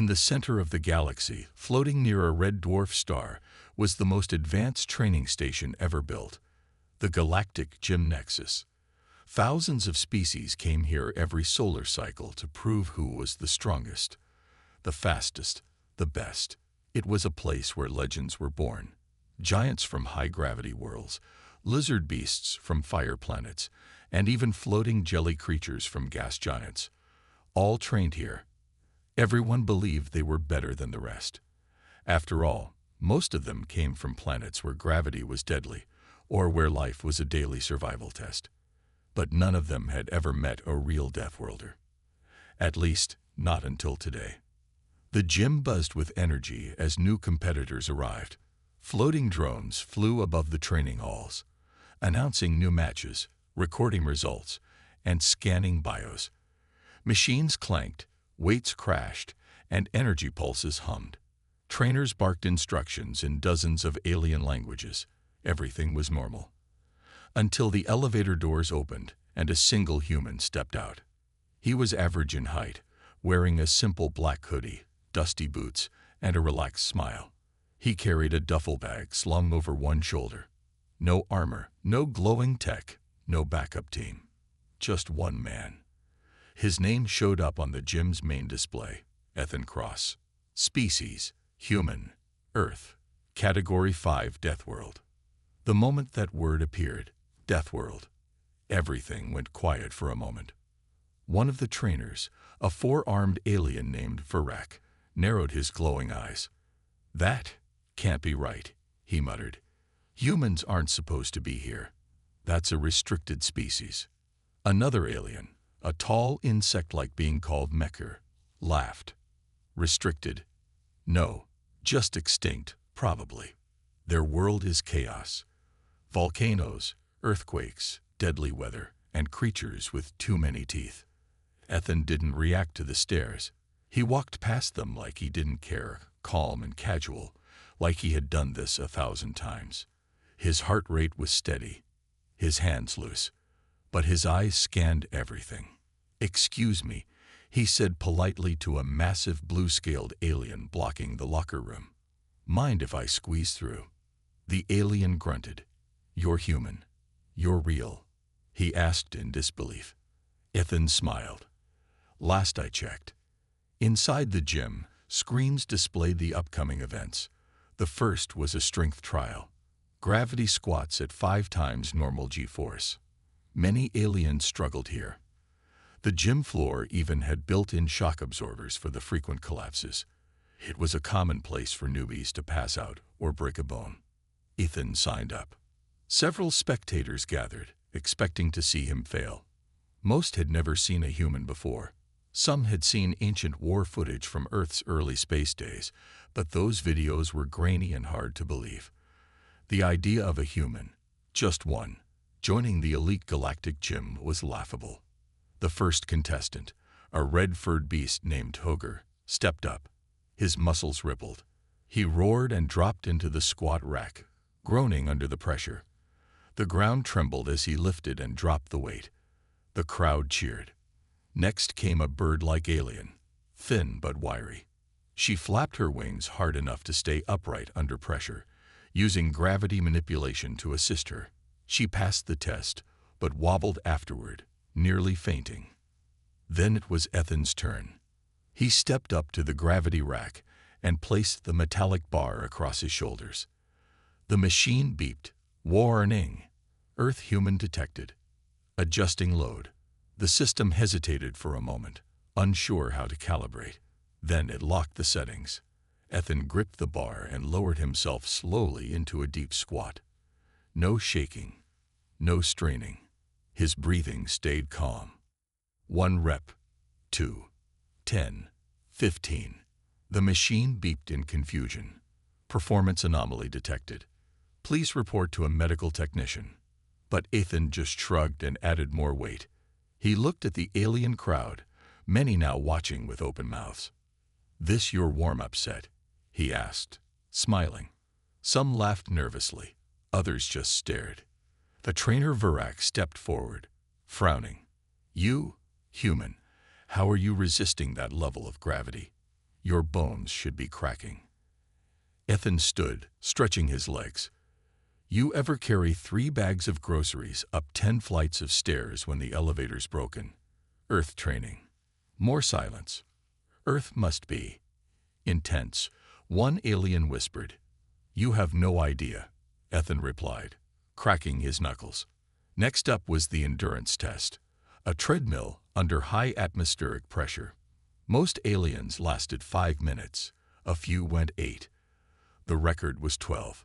In the center of the galaxy, floating near a red dwarf star, was the most advanced training station ever built, the Galactic Gym Nexus. Thousands of species came here every solar cycle to prove who was the strongest, the fastest, the best. It was a place where legends were born. Giants from high-gravity worlds, lizard beasts from fire planets, and even floating jelly creatures from gas giants. All trained here. Everyone believed they were better than the rest. After all, most of them came from planets where gravity was deadly, or where life was a daily survival test. But none of them had ever met a real Deathworlder. At least, not until today. The gym buzzed with energy as new competitors arrived. Floating drones flew above the training halls, announcing new matches, recording results, and scanning bios. Machines clanked, weights crashed, and energy pulses hummed. Trainers barked instructions in dozens of alien languages. Everything was normal. Until the elevator doors opened and a single human stepped out. He was average in height, wearing a simple black hoodie, dusty boots, and a relaxed smile. He carried a duffel bag slung over one shoulder. No armor, no glowing tech, no backup team. Just one man. His name showed up on the gym's main display, Ethan Cross. Species, human, Earth. Category 5 Deathworld. The moment that word appeared, Deathworld, everything went quiet for a moment. One of the trainers, a four-armed alien named Verac, narrowed his glowing eyes. "That can't be right," he muttered. "Humans aren't supposed to be here. That's a restricted species." Another alien, a tall insect-like being called Mecher, laughed. "Restricted? No, just extinct, probably. Their world is chaos. Volcanoes, earthquakes, deadly weather, and creatures with too many teeth." Ethan didn't react to the stares. He walked past them like he didn't care, calm and casual, like he had done this 1,000 times. His heart rate was steady, his hands loose, but his eyes scanned everything. "Excuse me," he said politely to a massive blue-scaled alien blocking the locker room. "Mind if I squeeze through?" The alien grunted. "You're human. You're real?" he asked in disbelief. Ethan smiled. "Last I checked." Inside the gym, screens displayed the upcoming events. The first was a strength trial. Gravity squats at 5 times normal G-force. Many aliens struggled here. The gym floor even had built-in shock absorbers for the frequent collapses. It was a commonplace for newbies to pass out or break a bone. Ethan signed up. Several spectators gathered, expecting to see him fail. Most had never seen a human before. Some had seen ancient war footage from Earth's early space days, but those videos were grainy and hard to believe. The idea of a human, just one, joining the elite galactic gym was laughable. The first contestant, a red-furred beast named Hoger, stepped up. His muscles rippled. He roared and dropped into the squat rack, groaning under the pressure. The ground trembled as he lifted and dropped the weight. The crowd cheered. Next came a bird-like alien, thin but wiry. She flapped her wings hard enough to stay upright under pressure, using gravity manipulation to assist her. She passed the test, but wobbled afterward, nearly fainting. Then it was Ethan's turn. He stepped up to the gravity rack and placed the metallic bar across his shoulders. The machine beeped. "Warning! Earth human detected." Adjusting load. The system hesitated for a moment, unsure how to calibrate. Then it locked the settings. Ethan gripped the bar and lowered himself slowly into a deep squat. No shaking, no straining. His breathing stayed calm. 1 rep, 2, 10, 15. The machine beeped in confusion. "Performance anomaly detected. Please report to a medical technician." But Ethan just shrugged and added more weight. He looked at the alien crowd, many now watching with open mouths. "This your warm-up set?" he asked, smiling. Some laughed nervously, others just stared. The trainer Verac stepped forward, frowning. "You, human, how are you resisting that level of gravity? Your bones should be cracking. Ethan stood, stretching his legs. You ever carry 3 bags of groceries up 10 flights of stairs when the elevator's broken? Earth training. More silence. Earth must be intense. One alien whispered. You have no idea, Ethan replied, cracking his knuckles. Next up was the endurance test. A treadmill under high atmospheric pressure. Most aliens lasted 5 minutes. A few went 8. The record was 12.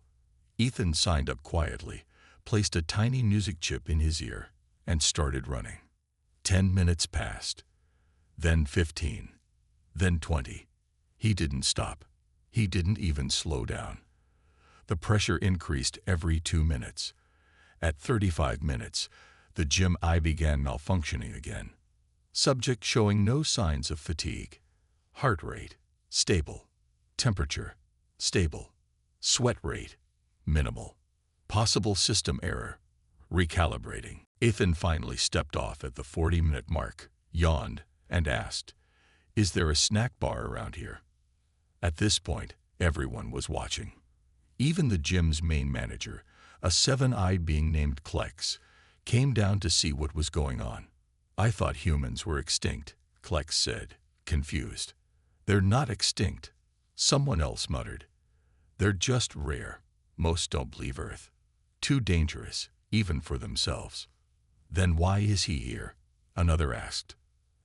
Ethan signed up quietly, placed a tiny music chip in his ear, and started running. 10 minutes passed. Then 15. Then 20. He didn't stop. He didn't even slow down. The pressure increased every 2 minutes. At 35 minutes, the gym eye began malfunctioning again. Subject showing no signs of fatigue. Heart rate, stable. Temperature, stable. Sweat rate, minimal. Possible system error. Recalibrating. Ethan finally stepped off at the 40-minute mark, yawned, and asked, Is there a snack bar around here? At this point, everyone was watching. Even the gym's main manager, a 7-eyed being named Klex, came down to see what was going on. I thought humans were extinct, Klex said, confused. They're not extinct, someone else muttered. They're just rare. Most don't leave Earth. Too dangerous, even for themselves. Then why is he here? Another asked.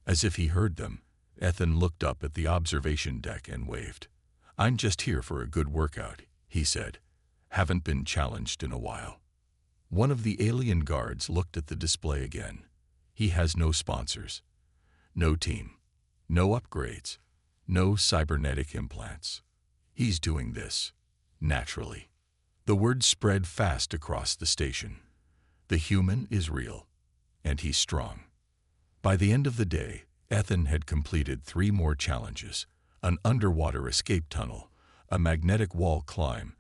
As if he heard them, Ethan looked up at the observation deck and waved. I'm just here for a good workout, he said. Haven't been challenged in a while. One of the alien guards looked at the display again. He has no sponsors, no team, no upgrades, no cybernetic implants. He's doing this, naturally. The word spread fast across the station. The human is real, and he's strong. By the end of the day, Ethan had completed 3 more challenges: an underwater escape tunnel, a magnetic wall climb,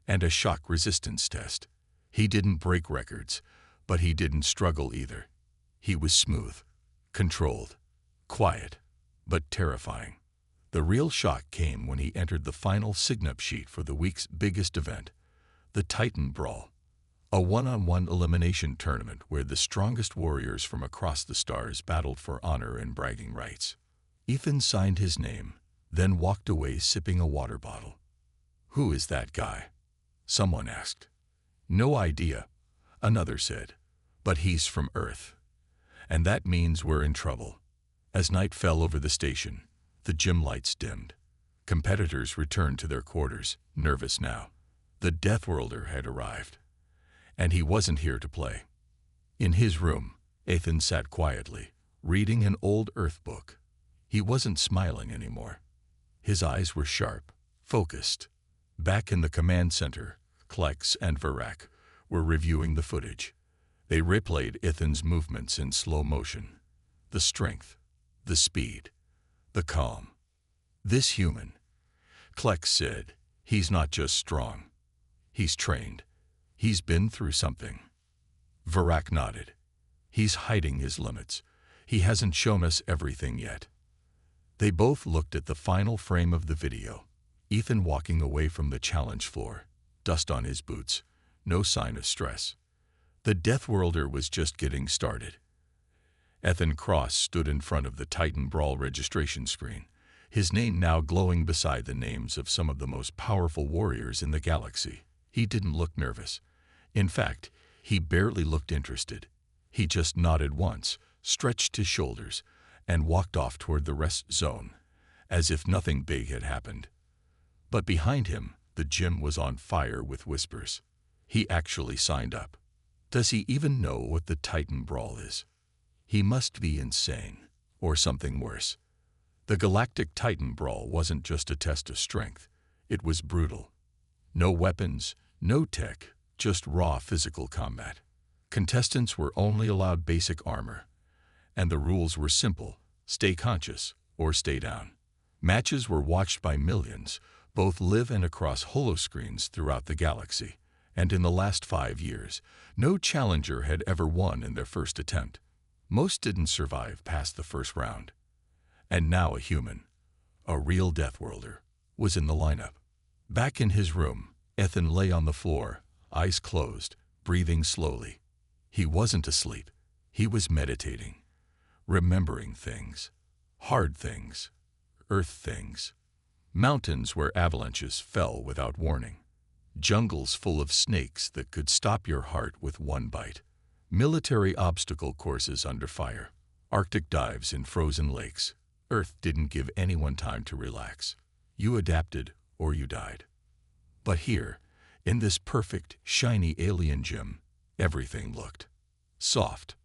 and a shock resistance test. He didn't break records, but he didn't struggle either. He was smooth, controlled, quiet, but terrifying. The real shock came when he entered the final sign-up sheet for the week's biggest event, the Titan Brawl, a one-on-one elimination tournament where the strongest warriors from across the stars battled for honor and bragging rights. Ethan signed his name, then walked away sipping a water bottle. Who is that guy? Someone asked. No idea, another said, but he's from Earth. And that means we're in trouble. As night fell over the station, the gym lights dimmed. Competitors returned to their quarters, nervous now. The Deathworlder had arrived. And he wasn't here to play. In his room, Ethan sat quietly, reading an old Earth book. He wasn't smiling anymore. His eyes were sharp, focused. Back in the command center, Klex and Varak were reviewing the footage. They replayed Ethan's movements in slow motion. The strength, the speed, the calm. This human, Klex said, he's not just strong. He's trained. He's been through something. Varak nodded. He's hiding his limits. He hasn't shown us everything yet. They both looked at the final frame of the video. Ethan walking away from the challenge floor, dust on his boots, no sign of stress. The Deathworlder was just getting started. Ethan Cross stood in front of the Titan Brawl registration screen, his name now glowing beside the names of some of the most powerful warriors in the galaxy. He didn't look nervous. In fact, he barely looked interested. He just nodded once, stretched his shoulders, and walked off toward the rest zone, as if nothing big had happened. But behind him, the gym was on fire with whispers. He actually signed up. Does he even know what the Titan Brawl is? He must be insane, or something worse. The Galactic Titan Brawl wasn't just a test of strength. It was brutal. No weapons, no tech, just raw physical combat. Contestants were only allowed basic armor, and the rules were simple: stay conscious or stay down. Matches were watched by millions, both live and across holoscreens throughout the galaxy, and in the last 5 years, no challenger had ever won in their first attempt. Most didn't survive past the first round. And now a human, a real Deathworlder, was in the lineup. Back in his room, Ethan lay on the floor, eyes closed, breathing slowly. He wasn't asleep. He was meditating, remembering things, hard things, earth things, mountains where avalanches fell without warning, jungles full of snakes that could stop your heart with one bite, military obstacle courses under fire, Arctic dives in frozen lakes. Earth didn't give anyone time to relax. You adapted or you died. But here, in this perfect, shiny alien gym, everything looked soft,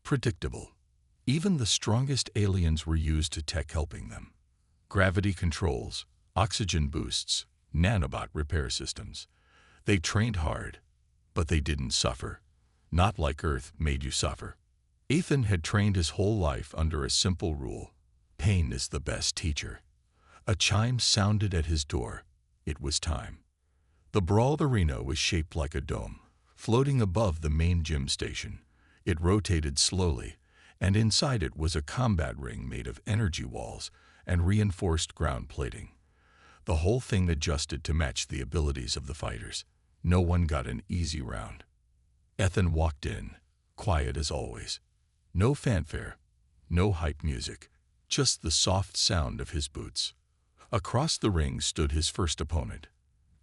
predictable. Even the strongest aliens were used to tech helping them. Gravity controls, oxygen boosts, nanobot repair systems. They trained hard, but they didn't suffer. Not like Earth made you suffer. Ethan had trained his whole life under a simple rule: pain is the best teacher. A chime sounded at his door. It was time. The Brawled Arena was shaped like a dome, floating above the main gym station. It rotated slowly, and inside it was a combat ring made of energy walls and reinforced ground plating. The whole thing adjusted to match the abilities of the fighters. No one got an easy round. Ethan walked in, quiet as always. No fanfare, no hype music, just the soft sound of his boots. Across the ring stood his first opponent,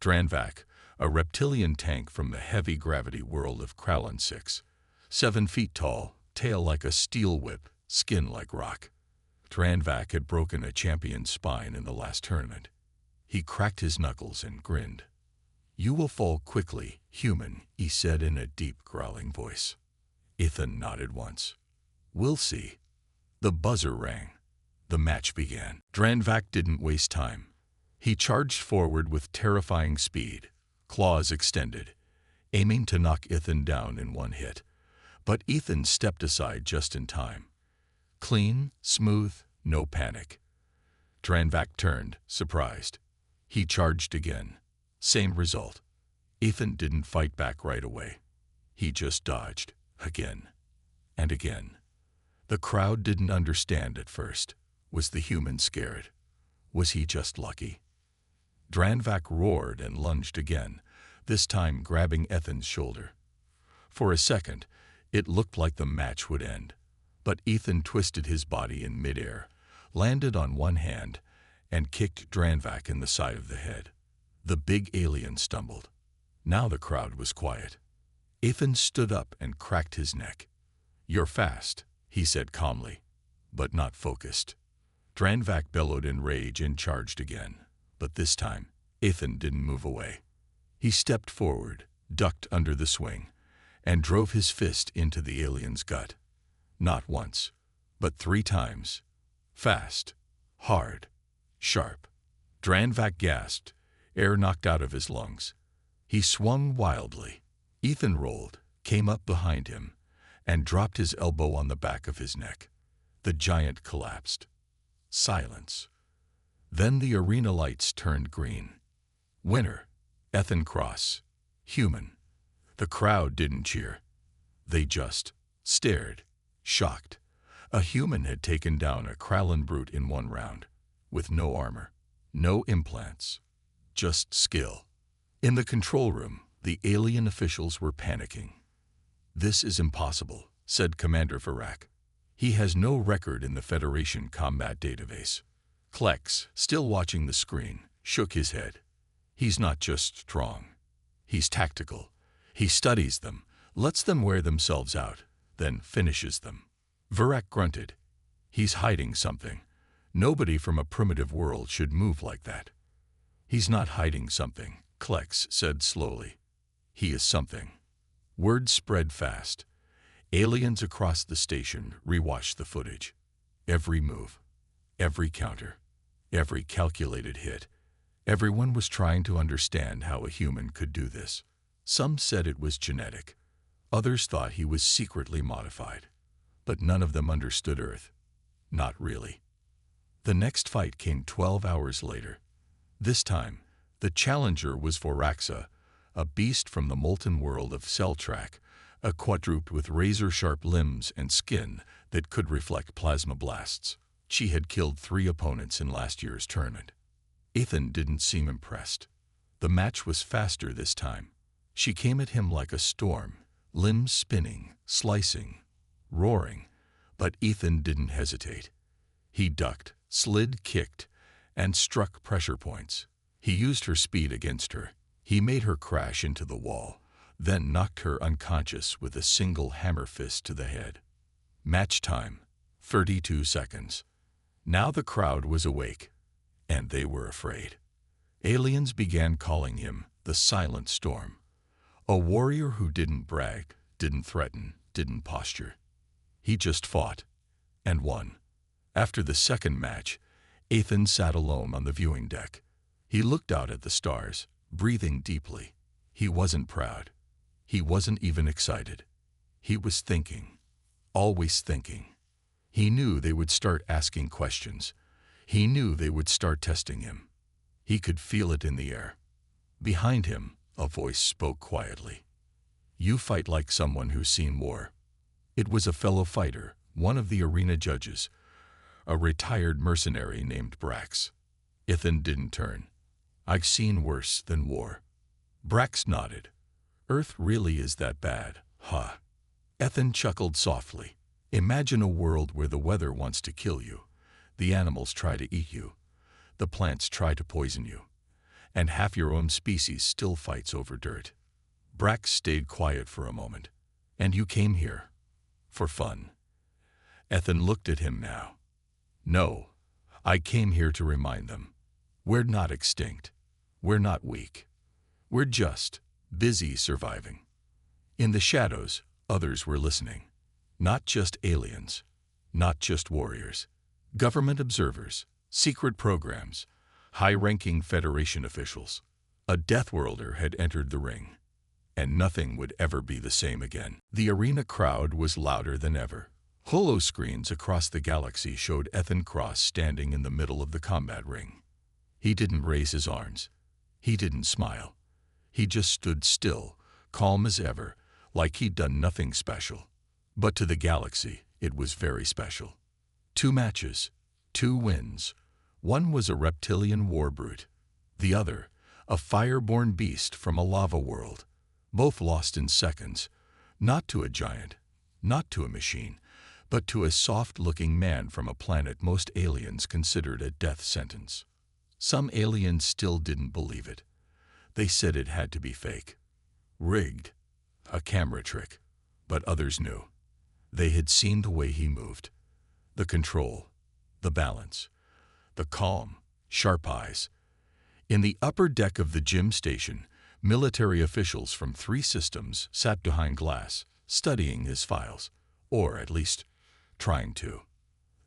Dranvac, a reptilian tank from the heavy-gravity world of Kralin 6. 7 feet tall, tail like a steel whip, skin like rock. Dranvac had broken a champion's spine in the last tournament. He cracked his knuckles and grinned. "You will fall quickly, human," he said in a deep, growling voice. Ethan nodded once. "We'll see." The buzzer rang. The match began. Dranvac didn't waste time. He charged forward with terrifying speed, claws extended, aiming to knock Ethan down in one hit. But Ethan stepped aside just in time. Clean, smooth, no panic. Dranvac turned, surprised. He charged again. Same result. Ethan didn't fight back right away. He just dodged, again and again. The crowd didn't understand at first. Was the human scared? Was he just lucky? Dranvac roared and lunged again, this time grabbing Ethan's shoulder. For a second, it looked like the match would end, but Ethan twisted his body in midair, landed on one hand, and kicked Dranvac in the side of the head. The big alien stumbled. Now the crowd was quiet. Ethan stood up and cracked his neck. "You're fast," he said calmly, but not focused. Dranvac bellowed in rage and charged again, but this time, Ethan didn't move away. He stepped forward, ducked under the swing, and drove his fist into the alien's gut. Not once, but 3 times. Fast, hard, sharp. Dranvac gasped, air knocked out of his lungs. He swung wildly. Ethan rolled, came up behind him, and dropped his elbow on the back of his neck. The giant collapsed. Silence. Then the arena lights turned green. Winner, Ethan Cross. Human. The crowd didn't cheer. They just stared, shocked. A human had taken down a Kralin brute in 1 round, with no armor, no implants, just skill. In the control room, the alien officials were panicking. "This is impossible," said Commander Verac. "He has no record in the Federation combat database." Klex, still watching the screen, shook his head. "He's not just strong. He's tactical. He studies them, lets them wear themselves out, then finishes them." Verac grunted. "He's hiding something. Nobody from a primitive world should move like that." "He's not hiding something," Klex said slowly. "He is something." Word spread fast. Aliens across the station rewatched the footage. Every move, every counter, every calculated hit. Everyone was trying to understand how a human could do this. Some said it was genetic. Others thought he was secretly modified. But none of them understood Earth. Not really. The next fight came 12 hours later. This time, the challenger was Voraxa, a beast from the molten world of Celltrack, a quadruped with razor-sharp limbs and skin that could reflect plasma blasts. She had killed 3 opponents in last year's tournament. Ethan didn't seem impressed. The match was faster this time. She came at him like a storm, limbs spinning, slicing, roaring, but Ethan didn't hesitate. He ducked, slid, kicked, and struck pressure points. He used her speed against her. He made her crash into the wall, then knocked her unconscious with a single hammer fist to the head. Match time, 32 seconds. Now the crowd was awake, and they were afraid. Aliens began calling him the Silent Storm, a warrior who didn't brag, didn't threaten, didn't posture. He just fought, and won. After the second match, Ethan sat alone on the viewing deck. He looked out at the stars, breathing deeply. He wasn't proud. He wasn't even excited. He was thinking, always thinking. He knew they would start asking questions. He knew they would start testing him. He could feel it in the air. Behind him, a voice spoke quietly. "You fight like someone who's seen war." It was a fellow fighter, one of the arena judges, a retired mercenary named Brax. Ethan didn't turn. "I've seen worse than war." Brax nodded. "Earth really is that bad, huh?" Ethan chuckled softly. "Imagine a world where the weather wants to kill you, the animals try to eat you, the plants try to poison you, and half your own species still fights over dirt." Brax stayed quiet for a moment. "And you came here for fun?" Ethan looked at him now. "No, I came here to remind them. We're not extinct. We're not weak. We're just busy surviving." In the shadows, others were listening. Not just aliens, not just warriors. Government observers, secret programs, high-ranking Federation officials. A Deathworlder had entered the ring, and nothing would ever be the same again. The arena crowd was louder than ever. Holoscreens across the galaxy showed Ethan Cross standing in the middle of the combat ring. He didn't raise his arms. He didn't smile. He just stood still, calm as ever, like he'd done nothing special. But to the galaxy, it was very special. 2 matches, 2 wins. One was a reptilian war brute. The other, a fire-born beast from a lava world. Both lost in seconds, not to a giant, not to a machine, but to a soft-looking man from a planet most aliens considered a death sentence. Some aliens still didn't believe it. They said it had to be fake, rigged, a camera trick, but others knew. They had seen the way he moved, the control, the balance, the calm, sharp eyes. In the upper deck of the gym station, military officials from 3 systems sat behind glass, studying his files, or at least trying to.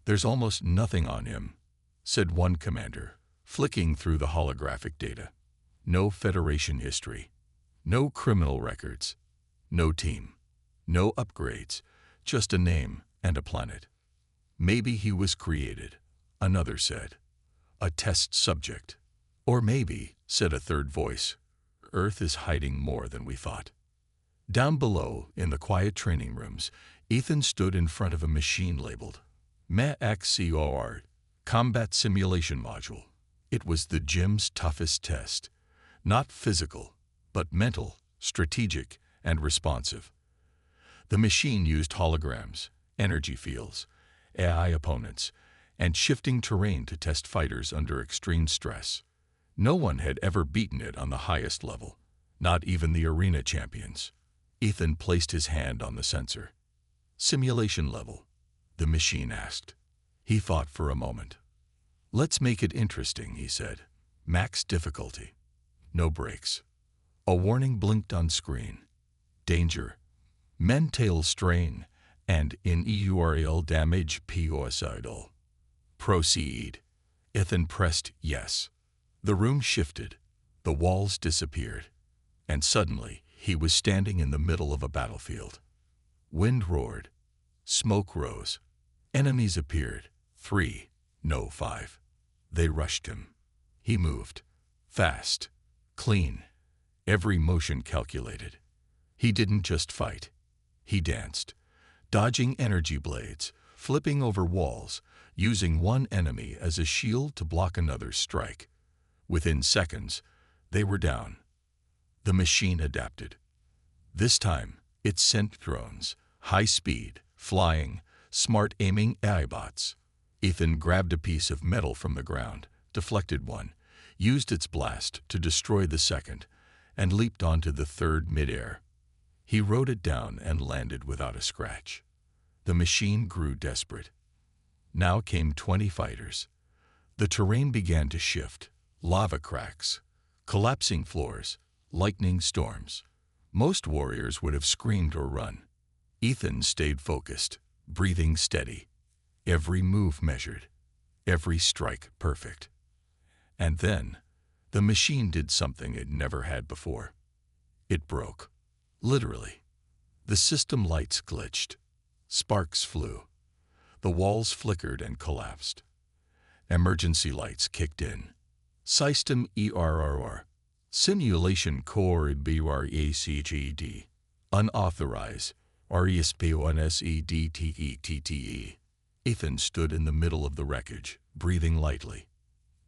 "There's almost nothing on him," said one commander, flicking through the holographic data. "No Federation history, no criminal records, no team, no upgrades, just a name and a planet." "Maybe he was created," another said. "A test subject." "Or maybe," said a third voice, "Earth is hiding more than we thought." Down below, in the quiet training rooms, Ethan stood in front of a machine labeled MEXCOR, Combat Simulation Module. It was the gym's toughest test. Not physical, but mental, strategic, and responsive. The machine used holograms, energy fields, AI opponents, and shifting terrain to test fighters under extreme stress. No one had ever beaten it on the highest level, not even the arena champions. Ethan placed his hand on the sensor. "Simulation level," the machine asked. He thought for a moment. "Let's make it interesting," he said. "Max difficulty. No breaks." A warning blinked on screen. "Danger. Mental strain and ineural damage suicidal." "Proceed." Ethan pressed yes. The room shifted. The walls disappeared. And suddenly, he was standing in the middle of a battlefield. Wind roared. Smoke rose. Enemies appeared. 3, no 5. They rushed him. He moved. Fast. Clean. Every motion calculated. He didn't just fight. He danced, dodging energy blades, flipping over walls, using one enemy as a shield to block another's strike. Within seconds, they were down. The machine adapted. This time, it sent drones, high-speed, flying, smart aiming AI bots. Ethan grabbed a piece of metal from the ground, deflected one, used its blast to destroy the second, and leaped onto the third midair. He rode it down and landed without a scratch. The machine grew desperate. Now came 20 fighters. The terrain began to shift. Lava cracks, collapsing floors, lightning storms. Most warriors would have screamed or run. Ethan stayed focused, breathing steady. Every move measured, every strike perfect. And then, the machine did something it never had before. It broke. Literally. The system lights glitched. Sparks flew. The walls flickered and collapsed. Emergency lights kicked in. System error. Simulation core BRACGD. Unauthorized. RESP1SEDTETTE. Ethan stood in the middle of the wreckage, breathing lightly.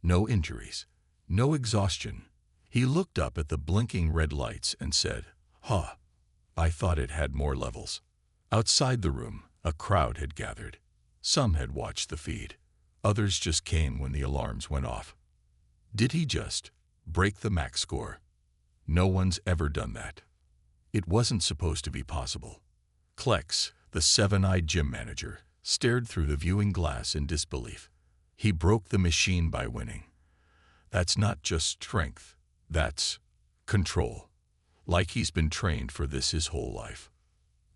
No injuries. No exhaustion. He looked up at the blinking red lights and said, "Huh, I thought it had more levels." Outside the room, a crowd had gathered. Some had watched the feed. Others just came when the alarms went off. Did he just break the max score? No one's ever done that. It wasn't supposed to be possible. Klex, the seven-eyed gym manager, stared through the viewing glass in disbelief. He broke the machine by winning. That's not just strength. That's control. Like he's been trained for this his whole life.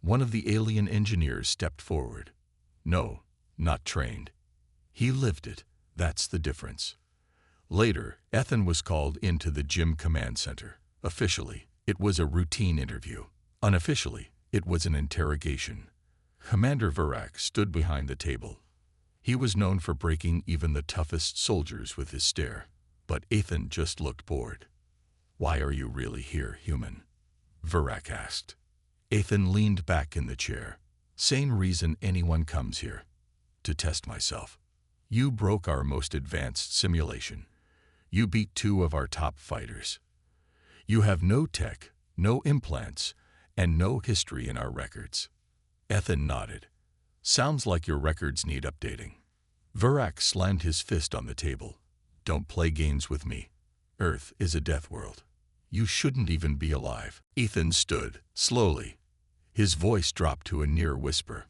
One of the alien engineers stepped forward. No, not trained. He lived it. That's the difference. Later, Ethan was called into the gym command center. Officially, it was a routine interview. Unofficially, it was an interrogation. Commander Virak stood behind the table. He was known for breaking even the toughest soldiers with his stare. But Ethan just looked bored. "Why are you really here, human?" Virak asked. Ethan leaned back in the chair. "Same reason anyone comes here. To test myself. You broke our most advanced simulation. You beat 2 of our top fighters. You have no tech, no implants, and no history in our records." Ethan nodded. "Sounds like your records need updating." Virak slammed his fist on the table. "Don't play games with me. Earth is a death world. You shouldn't even be alive." Ethan stood, slowly. His voice dropped to a near whisper.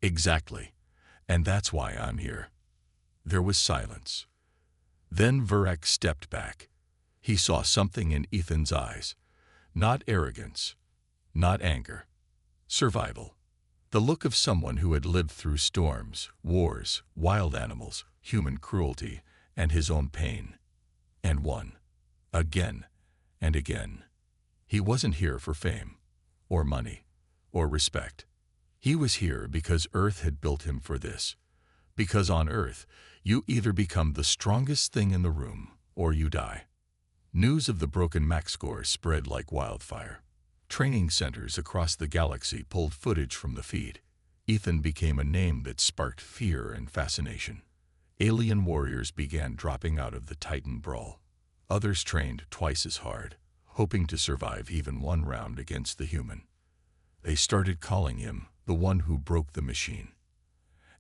"Exactly. And that's why I'm here." There was silence. Then Virak stepped back. He saw something in Ethan's eyes. Not arrogance. Not anger. Survival. The look of someone who had lived through storms, wars, wild animals, human cruelty, and his own pain. And won. Again and again. He wasn't here for fame, or money, or respect. He was here because Earth had built him for this. Because on Earth, you either become the strongest thing in the room, or you die. News of the broken max score spread like wildfire. Training centers across the galaxy pulled footage from the feed. Ethan became a name that sparked fear and fascination. Alien warriors began dropping out of the Titan brawl. Others trained twice as hard, hoping to survive even one round against the human. They started calling him the one who broke the machine.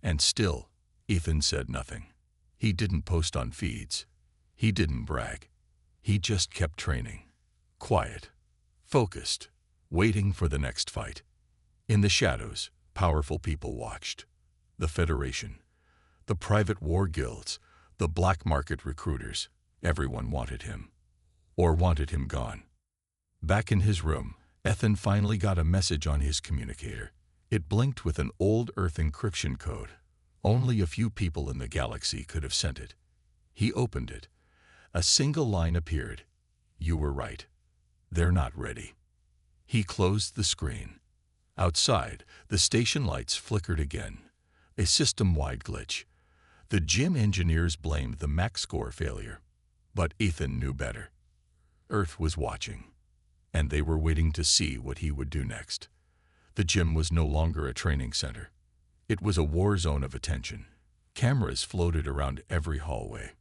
And still, Ethan said nothing. He didn't post on feeds. He didn't brag. He just kept training. Quiet. Focused. Waiting for the next fight. In the shadows, powerful people watched. The Federation. The private war guilds. The black market recruiters. Everyone wanted him. Or wanted him gone. Back in his room, Ethan finally got a message on his communicator. It blinked with an old Earth encryption code. Only a few people in the galaxy could have sent it. He opened it. A single line appeared. "You were right. They're not ready." He closed the screen. Outside, the station lights flickered again. A system-wide glitch. The gym engineers blamed the max score failure. But Ethan knew better. Earth was watching. And they were waiting to see what he would do next. The gym was no longer a training center. It was a war zone of attention. Cameras floated around every hallway.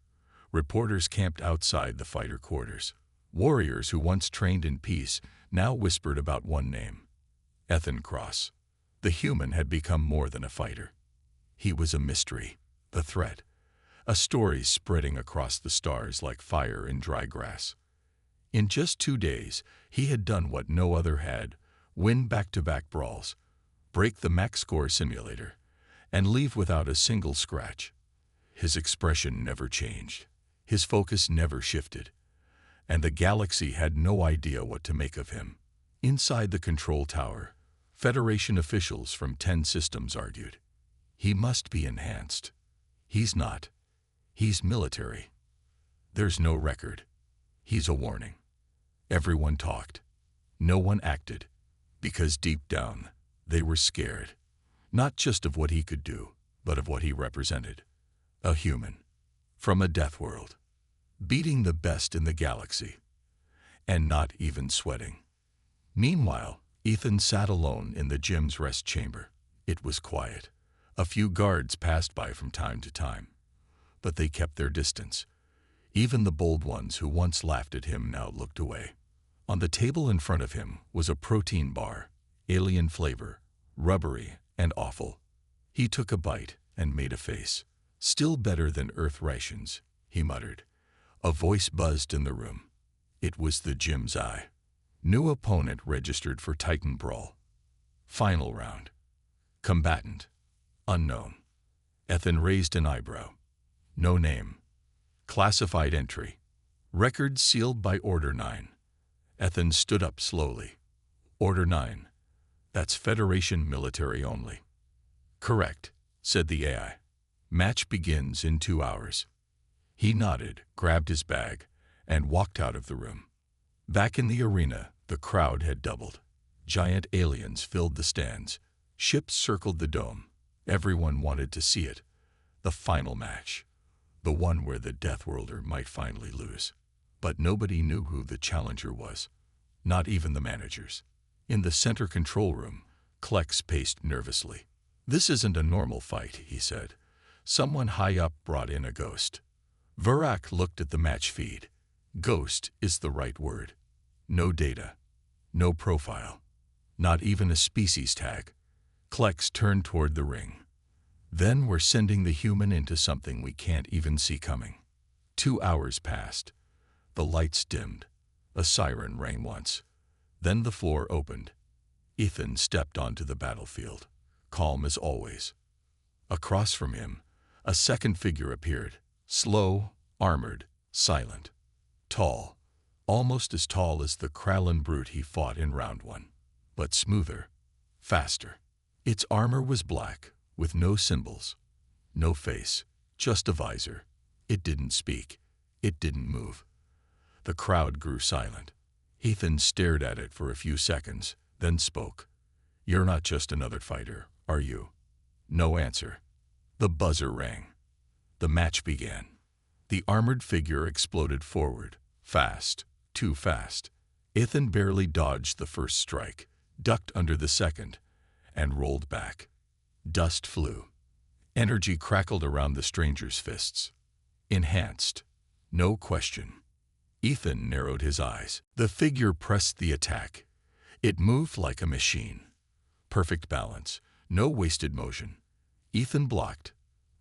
Reporters camped outside the fighter quarters. Warriors who once trained in peace now whispered about one name: Ethan Cross. The human had become more than a fighter. He was a mystery, a threat, a story spreading across the stars like fire in dry grass. In just 2 days, he had done what no other had: win back-to-back brawls, break the max score simulator, and leave without a single scratch. His expression never changed. His focus never shifted. And the galaxy had no idea what to make of him. Inside the control tower, Federation officials from 10 systems argued. He must be enhanced. He's not. He's military. There's no record. He's a warning. Everyone talked. No one acted, because deep down, they were scared. Not just of what he could do, but of what he represented. A human, from a death world, beating the best in the galaxy, and not even sweating. Meanwhile, Ethan sat alone in the gym's rest chamber. It was quiet. A few guards passed by from time to time, but they kept their distance. Even the bold ones who once laughed at him now looked away. On the table in front of him was a protein bar, alien flavor, rubbery and awful. He took a bite and made a face. "Still better than Earth rations," he muttered. A voice buzzed in the room. It was the gym's eye. New opponent registered for Titan Brawl. Final round. Combatant: unknown. Ethan raised an eyebrow. No name. Classified entry. Record sealed by Order 9. Ethan stood up slowly. Order 9. That's Federation military only. Correct, said the AI. Match begins in 2 hours. He nodded, grabbed his bag, and walked out of the room. Back in the arena, the crowd had doubled. Giant aliens filled the stands. Ships circled the dome. Everyone wanted to see it. The final match. The one where the Deathworlder might finally lose. But nobody knew who the challenger was. Not even the managers. In the center control room, Klex paced nervously. "This isn't a normal fight," he said. Someone high up brought in a ghost. Vurak looked at the match feed. Ghost is the right word. No data. No profile. Not even a species tag. Klex turned toward the ring. "Then we're sending the human into something we can't even see coming." 2 hours passed. The lights dimmed. A siren rang once. Then the floor opened. Ethan stepped onto the battlefield, calm as always. Across from him, a second figure appeared, slow, armored, silent. Tall, almost as tall as the Kralin brute he fought in round 1, but smoother, faster. Its armor was black, with no symbols, no face, just a visor. It didn't speak. It didn't move. The crowd grew silent. Ethan stared at it for a few seconds, then spoke. "You're not just another fighter, are you?" No answer. The buzzer rang. The match began. The armored figure exploded forward, fast, too fast. Ethan barely dodged the first strike, ducked under the second, and rolled back. Dust flew. Energy crackled around the stranger's fists. Enhanced. No question. Ethan narrowed his eyes. The figure pressed the attack. It moved like a machine. Perfect balance. No wasted motion. Ethan blocked,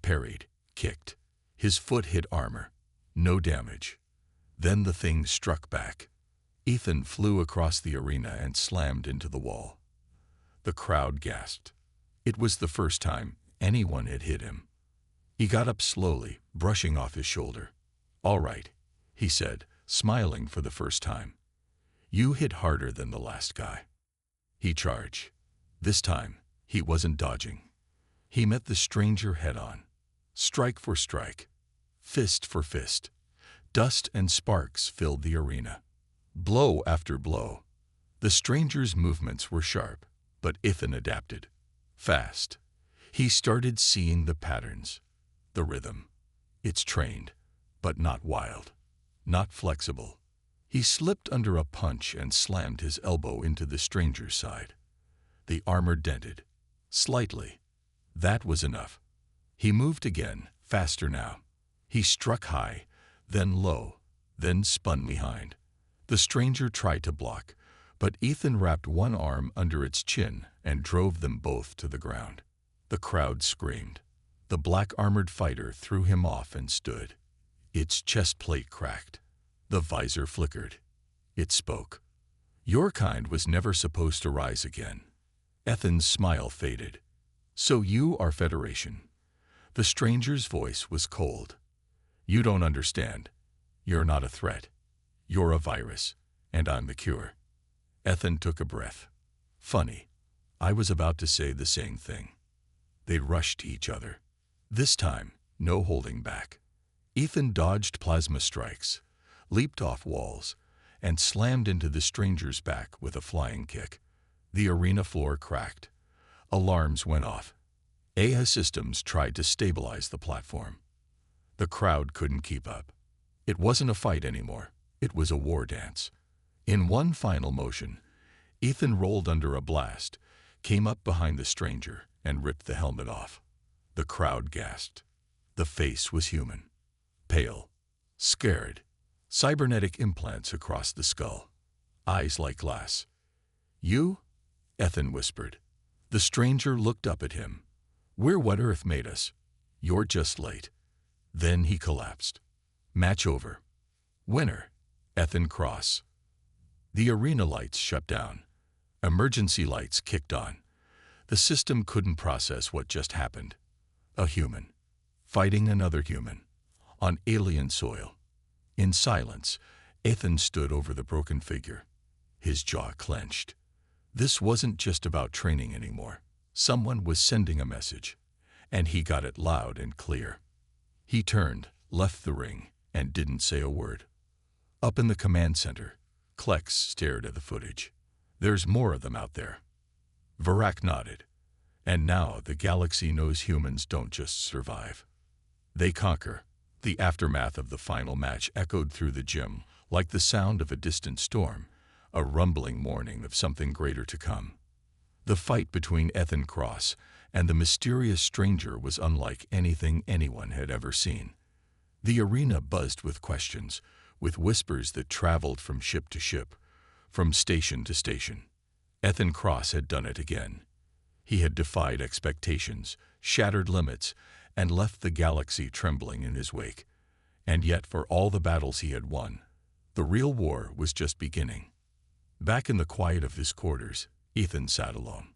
parried, kicked. His foot hit armor. No damage. Then the thing struck back. Ethan flew across the arena and slammed into the wall. The crowd gasped. It was the first time anyone had hit him. He got up slowly, brushing off his shoulder. "All right," he said, smiling for the first time. "You hit harder than the last guy." He charged. This time, he wasn't dodging. He met the stranger head-on. Strike for strike. Fist for fist. Dust and sparks filled the arena. Blow after blow. The stranger's movements were sharp, but Ethan adapted. Fast. He started seeing the patterns. The rhythm. It's trained, but not wild. Not flexible. He slipped under a punch and slammed his elbow into the stranger's side. The armor dented. Slightly. That was enough. He moved again, faster now. He struck high, then low, then spun behind. The stranger tried to block, but Ethan wrapped one arm under its chin and drove them both to the ground. The crowd screamed. The black-armored fighter threw him off and stood. Its chest plate cracked. The visor flickered. It spoke. "Your kind was never supposed to rise again." Ethan's smile faded. "So you are Federation." The stranger's voice was cold. "You don't understand. You're not a threat. You're a virus, and I'm the cure." Ethan took a breath. Funny, I was about to say the same thing. They rushed each other. This time, no holding back. Ethan dodged plasma strikes, leaped off walls, and slammed into the stranger's back with a flying kick. The arena floor cracked. Alarms went off. AI systems tried to stabilize the platform. The crowd couldn't keep up. It wasn't a fight anymore. It was a war dance. In one final motion, Ethan rolled under a blast, came up behind the stranger, and ripped the helmet off. The crowd gasped. The face was human. Pale. Scared. Cybernetic implants across the skull. Eyes like glass. "You?" Ethan whispered. The stranger looked up at him. "We're what Earth made us. You're just late." Then he collapsed. Match over. Winner. Ethan Cross. The arena lights shut down. Emergency lights kicked on. The system couldn't process what just happened. A human. Fighting another human. On alien soil. In silence, Ethan stood over the broken figure. His jaw clenched. This wasn't just about training anymore. Someone was sending a message, and he got it loud and clear. He turned, left the ring, and didn't say a word. Up in the command center, Klex stared at the footage. "There's more of them out there." Virak nodded. "And now the galaxy knows humans don't just survive. They conquer." The aftermath of the final match echoed through the gym like the sound of a distant storm, a rumbling warning of something greater to come. The fight between Ethan Cross and the mysterious stranger was unlike anything anyone had ever seen. The arena buzzed with questions, with whispers that traveled from ship to ship, from station to station. Ethan Cross had done it again. He had defied expectations, shattered limits, and left the galaxy trembling in his wake. And yet, for all the battles he had won, the real war was just beginning. Back in the quiet of his quarters, Ethan sat alone.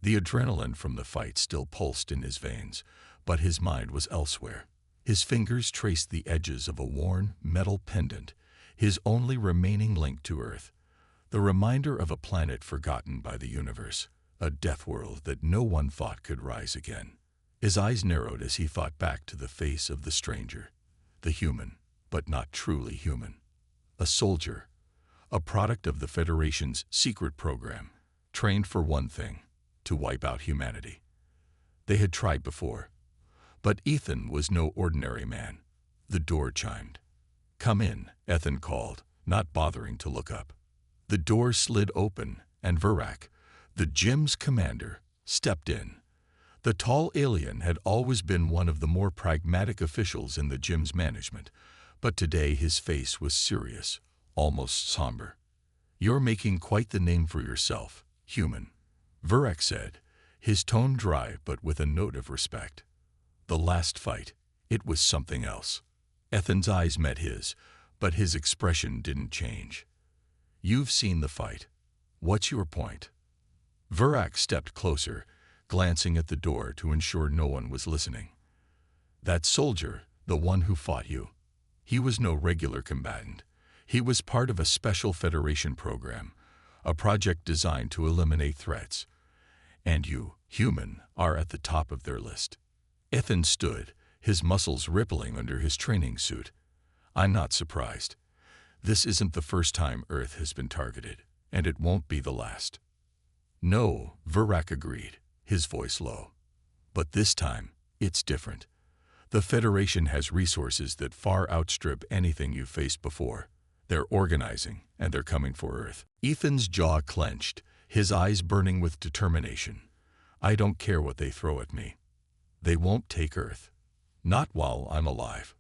The adrenaline from the fight still pulsed in his veins, but his mind was elsewhere. His fingers traced the edges of a worn metal pendant, his only remaining link to Earth, the reminder of a planet forgotten by the universe, a death world that no one thought could rise again. His eyes narrowed as he thought back to the face of the stranger, the human, but not truly human. A soldier, a product of the Federation's secret program, trained for one thing, to wipe out humanity. They had tried before, but Ethan was no ordinary man. The door chimed. "Come in," Ethan called, not bothering to look up. The door slid open, and Virak, the gym's commander, stepped in. The tall alien had always been one of the more pragmatic officials in the gym's management, but today his face was serious, almost somber. "You're making quite the name for yourself, human," Virak said, his tone dry but with a note of respect. The last fight, it was something else. Ethan's eyes met his, but his expression didn't change. "You've seen the fight. What's your point?" Virak stepped closer, glancing at the door to ensure no one was listening. "That soldier, the one who fought you, he was no regular combatant. He was part of a special Federation program, a project designed to eliminate threats. And you, human, are at the top of their list." Ethan stood, his muscles rippling under his training suit. "I'm not surprised. This isn't the first time Earth has been targeted, and it won't be the last." "No," Virak agreed, his voice low. "But this time, it's different. The Federation has resources that far outstrip anything you've faced before. They're organizing, and they're coming for Earth." Ethan's jaw clenched, his eyes burning with determination. "I don't care what they throw at me." They won't take Earth. Not while I'm alive.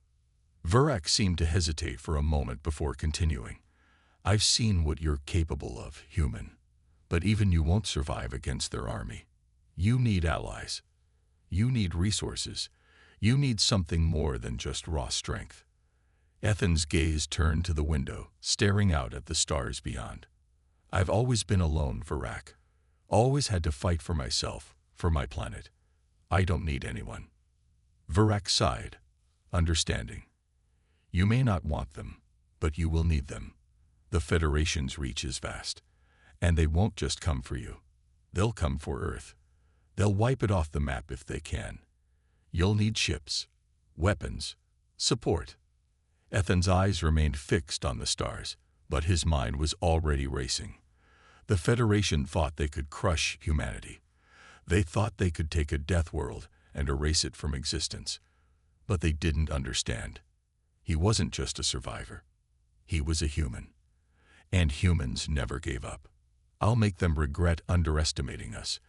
Vurak seemed to hesitate for a moment before continuing. I've seen what you're capable of, human. But even you won't survive against their army. You need allies. You need resources. You need something more than just raw strength. Ethan's gaze turned to the window, staring out at the stars beyond. I've always been alone, Vurak. Always had to fight for myself, for my planet. I don't need anyone. Vurak sighed, understanding. You may not want them, but you will need them. The Federation's reach is vast, and they won't just come for you. They'll come for Earth. They'll wipe it off the map if they can. You'll need ships, weapons, support. Ethan's eyes remained fixed on the stars, but his mind was already racing. The Federation thought they could crush humanity. They thought they could take a death world and erase it from existence. But they didn't understand. He wasn't just a survivor. He was a human. And humans never gave up. I'll make them regret underestimating us,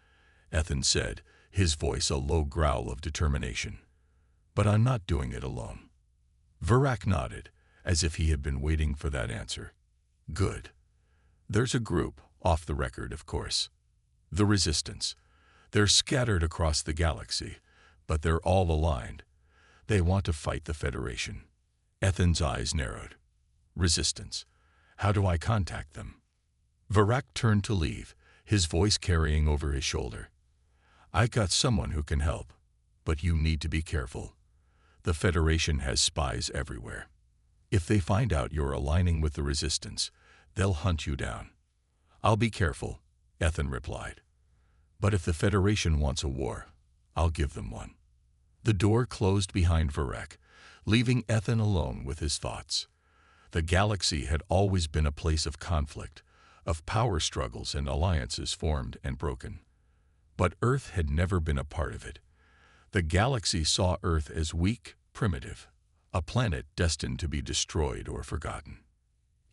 Ethan said, his voice a low growl of determination. But I'm not doing it alone. Vurak nodded, as if he had been waiting for that answer. Good. There's a group, off the record, of course. The Resistance. They're scattered across the galaxy, but they're all aligned. They want to fight the Federation. Ethan's eyes narrowed. Resistance. How do I contact them? Vurak turned to leave, his voice carrying over his shoulder. I got someone who can help, but you need to be careful. The Federation has spies everywhere. If they find out you're aligning with the Resistance, they'll hunt you down. I'll be careful, Ethan replied. But if the Federation wants a war, I'll give them one. The door closed behind Vurak, leaving Ethan alone with his thoughts. The galaxy had always been a place of conflict, of power struggles and alliances formed and broken. But Earth had never been a part of it. The galaxy saw Earth as weak, primitive, a planet destined to be destroyed or forgotten.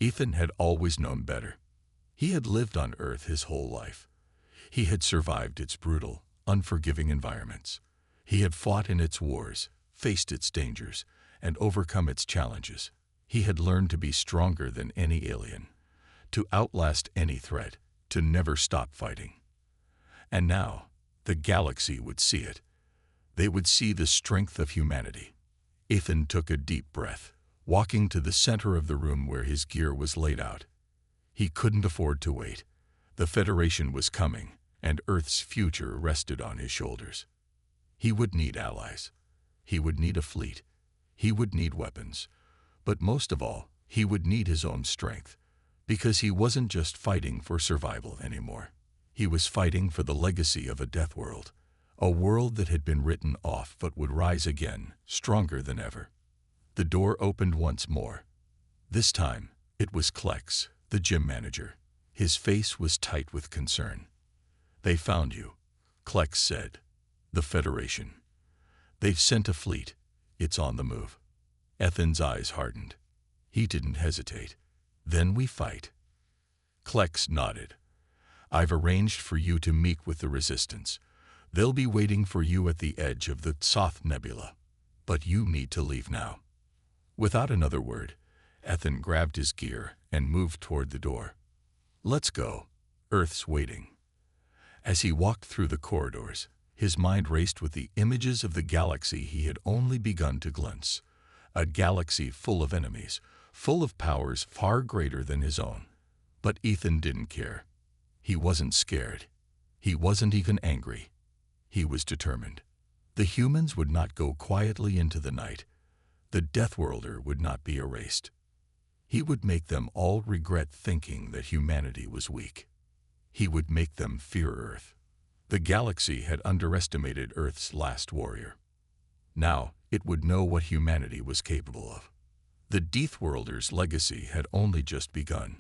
Ethan had always known better. He had lived on Earth his whole life. He had survived its brutal, unforgiving environments. He had fought in its wars, faced its dangers, and overcome its challenges. He had learned to be stronger than any alien, to outlast any threat, to never stop fighting. And now, the galaxy would see it. They would see the strength of humanity. Ethan took a deep breath, walking to the center of the room where his gear was laid out. He couldn't afford to wait. The Federation was coming, and Earth's future rested on his shoulders. He would need allies. He would need a fleet. He would need weapons. But most of all, he would need his own strength, because he wasn't just fighting for survival anymore. He was fighting for the legacy of a death world, a world that had been written off but would rise again, stronger than ever. The door opened once more. This time, it was Klex, the gym manager. His face was tight with concern. They found you, Klex said. The Federation. They've sent a fleet. It's on the move. Ethan's eyes hardened. He didn't hesitate. Then we fight. Klex nodded. I've arranged for you to meet with the Resistance. They'll be waiting for you at the edge of the Thoth Nebula. But you need to leave now. Without another word, Ethan grabbed his gear and moved toward the door. Let's go. Earth's waiting. As he walked through the corridors, his mind raced with the images of the galaxy he had only begun to glimpse. A galaxy full of enemies, full of powers far greater than his own. But Ethan didn't care. He wasn't scared. He wasn't even angry. He was determined. The humans would not go quietly into the night. The Deathworlder would not be erased. He would make them all regret thinking that humanity was weak. He would make them fear Earth. The galaxy had underestimated Earth's last warrior. Now it would know what humanity was capable of. The Deathworlder's legacy had only just begun.